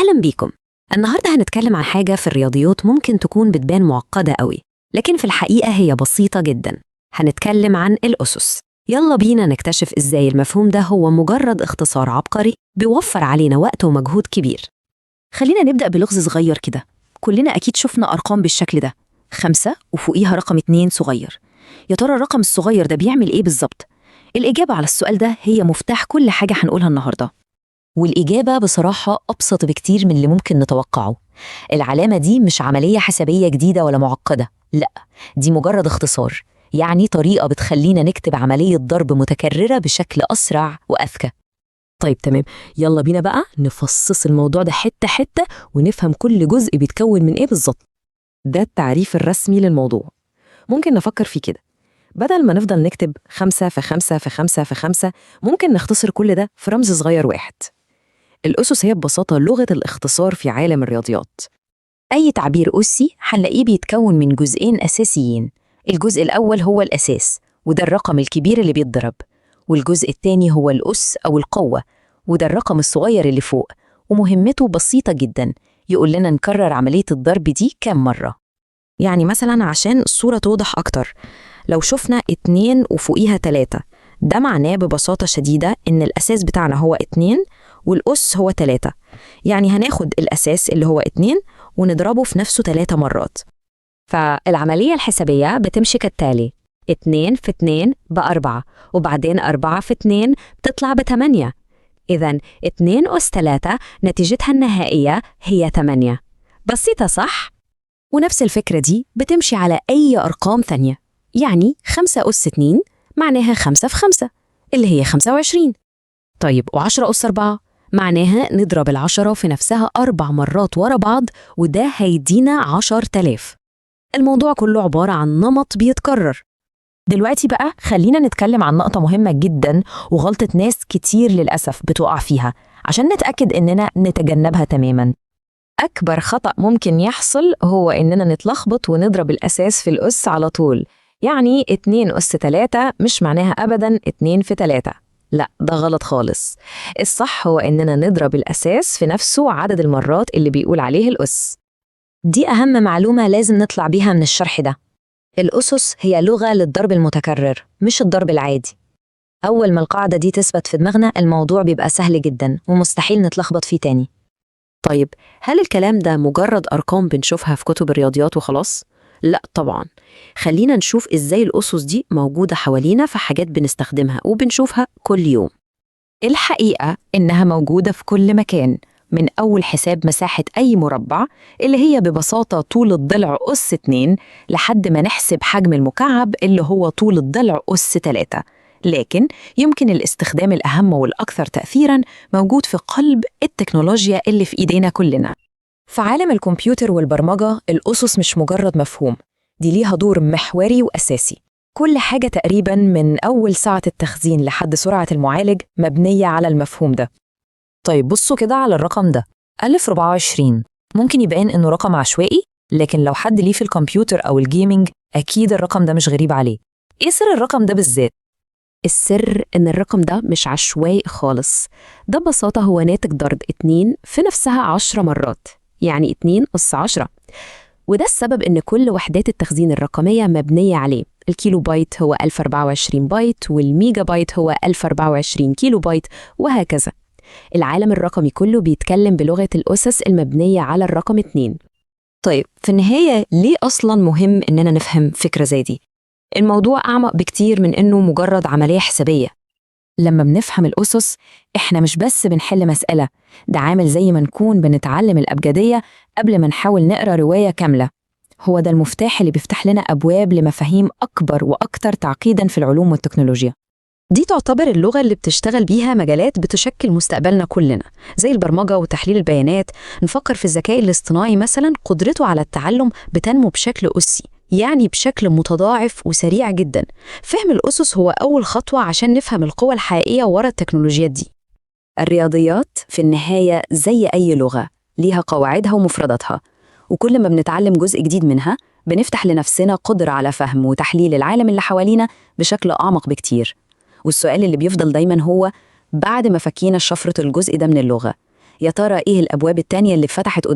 أهلا بيكم. النهاردة هنتكلم عن حاجة في الرياضيات ممكن تكون بتبان معقدة قوي، لكن في الحقيقة هي بسيطة جدا. هنتكلم عن الأسس. يلا بينا نكتشف إزاي المفهوم ده هو مجرد اختصار عبقري بيوفر علينا وقت ومجهود كبير. خلينا نبدأ بلغز صغير كده. كلنا أكيد شفنا أرقام بالشكل ده، 5 وفوقيها رقم 2 صغير. يا ترى الرقم الصغير ده بيعمل إيه بالظبط؟ الإجابة على السؤال ده هي مفتاح كل حاجة هنقولها النهاردة. والإجابة بصراحة أبسط بكتير من اللي ممكن نتوقعه. العلامة دي مش عملية حسابية جديدة ولا معقدة، لأ، دي مجرد اختصار، يعني طريقة بتخلينا نكتب عملية ضرب متكررة بشكل أسرع وأذكى. طيب تمام، يلا بينا بقى نفصص الموضوع ده حتة حتة ونفهم كل جزء بيتكون من إيه بالظبط. ده التعريف الرسمي للموضوع. ممكن نفكر فيه كده، بدل ما نفضل نكتب 5 في 5 في 5 في 5، ممكن نختصر كل ده في رمز صغير واحد. الأسس هي ببساطة لغة الاختصار في عالم الرياضيات. أي تعبير أسي هنلاقيه بيتكون من جزئين أساسيين. الجزء الأول هو الأساس، وده الرقم الكبير اللي بيتضرب، والجزء الثاني هو الأس أو القوة، وده الرقم الصغير اللي فوق، ومهمته بسيطة جدا، يقول لنا نكرر عملية الضرب دي كام مرة. يعني مثلا عشان الصورة توضح أكتر، لو شفنا 2 وفوقيها 3، ده معناه ببساطة شديدة إن الأساس بتاعنا هو 2 والأس هو 3. يعني هناخد الأساس اللي هو 2 ونضربه في نفسه 3 مرات. فالعملية الحسابية بتمشي كالتالي: 2 في 2 ب4، وبعدين 4 في 2 بتطلع ب8. إذن 2 أس 3 نتيجتها النهائية هي 8. بسيطة صح؟ ونفس الفكرة دي بتمشي على أي أرقام ثانية. يعني 5 أس 2 معناها 5 في 5 اللي هي 25. طيب و10 أس 4 معناها نضرب العشرة في نفسها 4 مرات ورا بعض، وده هيدينا 10,000. الموضوع كله عبارة عن نمط بيتكرر. دلوقتي بقى خلينا نتكلم عن نقطة مهمة جدا وغلطة ناس كتير للأسف بتقع فيها، عشان نتأكد إننا نتجنبها تماما. أكبر خطأ ممكن يحصل هو إننا نتلخبط ونضرب الأساس في الأس على طول. يعني 2 أس 3 مش معناها أبداً 2 في 3. لا، ده غلط خالص. الصح هو إننا نضرب الأساس في نفسه عدد المرات اللي بيقول عليه الأس. دي أهم معلومة لازم نطلع بيها من الشرح ده. الأسس هي لغة للضرب المتكرر، مش الضرب العادي. أول ما القاعدة دي تثبت في دماغنا، الموضوع بيبقى سهل جدا ومستحيل نتلخبط فيه تاني. طيب، هل الكلام ده مجرد أرقام بنشوفها في كتب الرياضيات وخلاص؟ لا طبعاً. خلينا نشوف إزاي الأسس دي موجودة حوالينا في حاجات بنستخدمها وبنشوفها كل يوم. الحقيقة إنها موجودة في كل مكان، من أول حساب مساحة أي مربع اللي هي ببساطة طول الضلع أس 2، لحد ما نحسب حجم المكعب اللي هو طول الضلع أس 3. لكن يمكن الاستخدام الأهم والأكثر تأثيراً موجود في قلب التكنولوجيا اللي في إيدينا كلنا. في عالم الكمبيوتر والبرمجة، الأسس مش مجرد مفهوم، دي ليها دور محوري وأساسي. كل حاجة تقريباً من أول سعة التخزين لحد سرعة المعالج مبنية على المفهوم ده. طيب بصوا كده على الرقم ده، 1024. ممكن يبان إنه رقم عشوائي، لكن لو حد ليه في الكمبيوتر أو الجيمينج أكيد الرقم ده مش غريب عليه. إيه سر الرقم ده بالذات؟ السر إن الرقم ده مش عشوائي خالص. ده ببساطة هو ناتج ضرب 2 في نفسها 10 مرات، يعني 2 أس 10. وده السبب إن كل وحدات التخزين الرقمية مبنية عليه. الكيلو بايت هو 1024 بايت، والميجا بايت هو 1024 كيلو بايت، وهكذا. العالم الرقمي كله بيتكلم بلغة الأسس المبنية على الرقم 2. طيب في النهاية ليه أصلاً مهم إننا نفهم فكرة زي دي؟ الموضوع أعمق بكتير من إنه مجرد عملية حسابية. لما بنفهم الأسس، إحنا مش بس بنحل مسألة، ده عامل زي ما نكون بنتعلم الأبجدية قبل ما نحاول نقرأ رواية كاملة. هو ده المفتاح اللي بيفتح لنا أبواب لمفاهيم أكبر وأكتر تعقيداً في العلوم والتكنولوجيا. دي تعتبر اللغة اللي بتشتغل بيها مجالات بتشكل مستقبلنا كلنا، زي البرمجة وتحليل البيانات. نفكر في الذكاء الاصطناعي مثلا، قدرته على التعلم بتنمو بشكل أسي، يعني بشكل متضاعف وسريع جدا. فهم الأسس هو أول خطوة عشان نفهم القوى الحقيقية ورا التكنولوجيات دي. الرياضيات في النهاية زي أي لغة ليها قواعدها ومفرداتها، وكل ما بنتعلم جزء جديد منها بنفتح لنفسنا قدرة على فهم وتحليل العالم اللي حوالينا بشكل أعمق بكتير. والسؤال اللي بيفضل دايما هو، بعد ما فكينا شفرة الجزء ده من اللغة، يا ترى إيه الأبواب التانية اللي فتحت